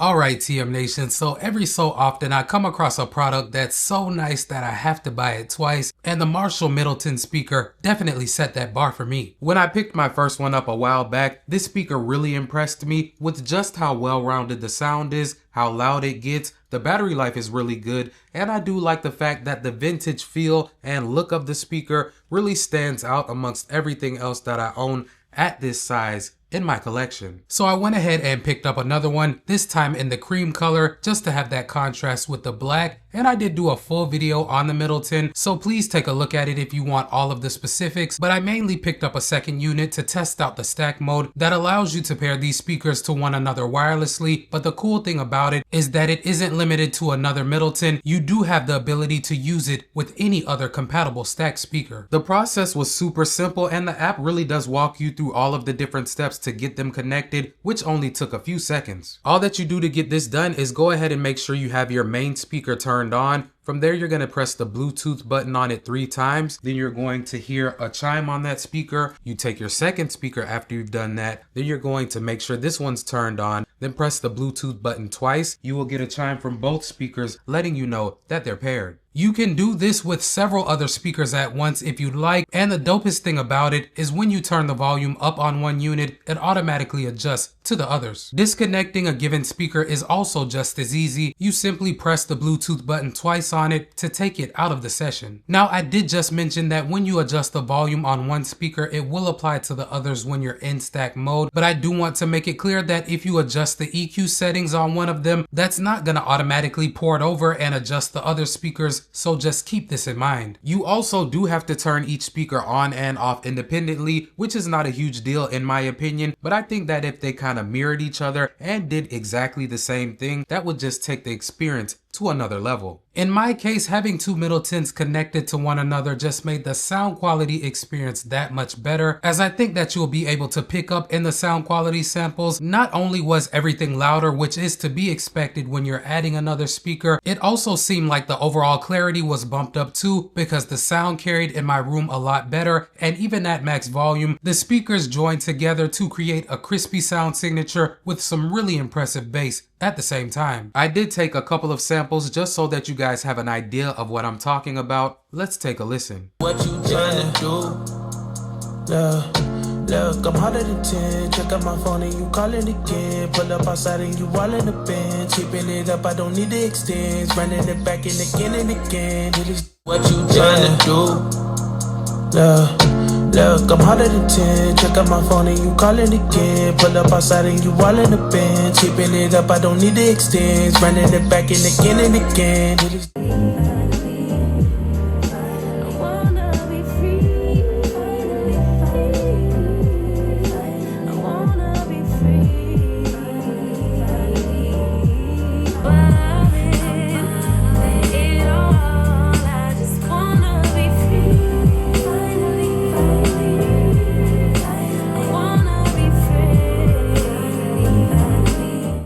Alright TM Nation, so every so often I come across a product that's so nice that I have to buy it twice, and the Marshall Middleton speaker definitely set that bar for me. When I picked my first one up a while back, this speaker really impressed me with just how well-rounded the sound is, how loud it gets, the battery life is really good, and I do like the fact that the vintage feel and look of the speaker really stands out amongst everything else that I own at this size in my collection. So I went ahead and picked up another one, this time in the cream color, just to have that contrast with the black. And I did do a full video on the Middleton, so please take a look at it if you want all of the specifics. But I mainly picked up a second unit to test out the stack mode that allows you to pair these speakers to one another wirelessly. But the cool thing about it is that it isn't limited to another Middleton. You do have the ability to use it with any other compatible stack speaker. The process was super simple, and the app really does walk you through all of the different steps to get them connected, which only took a few seconds. All that you do to get this done is go ahead and make sure you have your main speaker turned on. From there, you're going to press the Bluetooth button on it 3 times. Then you're going to hear a chime on that speaker. You take your second speaker after you've done that. Then you're going to make sure this one's turned on. Then press the Bluetooth button twice. You will get a chime from both speakers letting you know that they're paired. You can do this with several other speakers at once if you'd like, and the dopest thing about it is when you turn the volume up on one unit, it automatically adjusts to the others. Disconnecting a given speaker is also just as easy. You simply press the Bluetooth button twice on it to take it out of the session. Now, I did just mention that when you adjust the volume on one speaker, it will apply to the others when you're in stack mode, but I do want to make it clear that if you adjust the EQ settings on one of them, that's not going to automatically port over and adjust the other speakers, so just keep this in mind. You also do have to turn each speaker on and off independently, which is not a huge deal in my opinion, but I think that if they kind of mirrored each other and did exactly the same thing, that would just take the experience to another level. In my case, having 2 Middletons connected to one another just made the sound quality experience that much better, as I think that you'll be able to pick up in the sound quality samples. Not only was everything louder, which is to be expected when you're adding another speaker, it also seemed like the overall clarity was bumped up too, because the sound carried in my room a lot better, and even at max volume, the speakers joined together to create a crispy sound signature with some really impressive bass at the same time. I did take a couple of samples just so that you guys have an idea of what I'm talking about. Let's take a listen. What you tryna do? Look, I'm hotter than 10. Check out my phone and you calling again. Pull up outside and you all in the bench. Keeping it up, I don't need the extends. Running it back and again. It is what you tryna do? Look, I'm hotter than 10. Check out my phone and you calling again. Pull up outside and you all in the bench. Keeping it up, I don't need the extends. Running it back and again. It is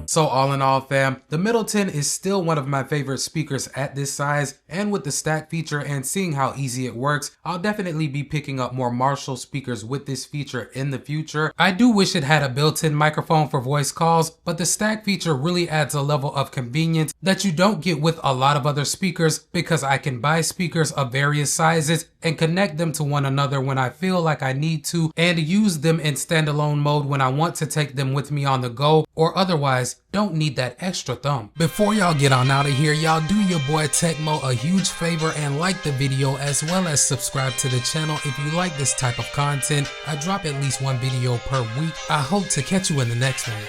So all in all fam, the Middleton is still one of my favorite speakers at this size, and with the stack feature and seeing how easy it works, I'll definitely be picking up more Marshall speakers with this feature in the future. I do wish it had a built-in microphone for voice calls, but the stack feature really adds a level of convenience that you don't get with a lot of other speakers, because I can buy speakers of various sizes and connect them to one another when I feel like I need to, and use them in standalone mode when I want to take them with me on the go, or otherwise don't need that extra thumb. Before y'all get on out of here, y'all do your boy Tecmo a huge favor and like the video, as well as subscribe to the channel if you like this type of content. I drop at least 1 video per week. I hope to catch you in the next one.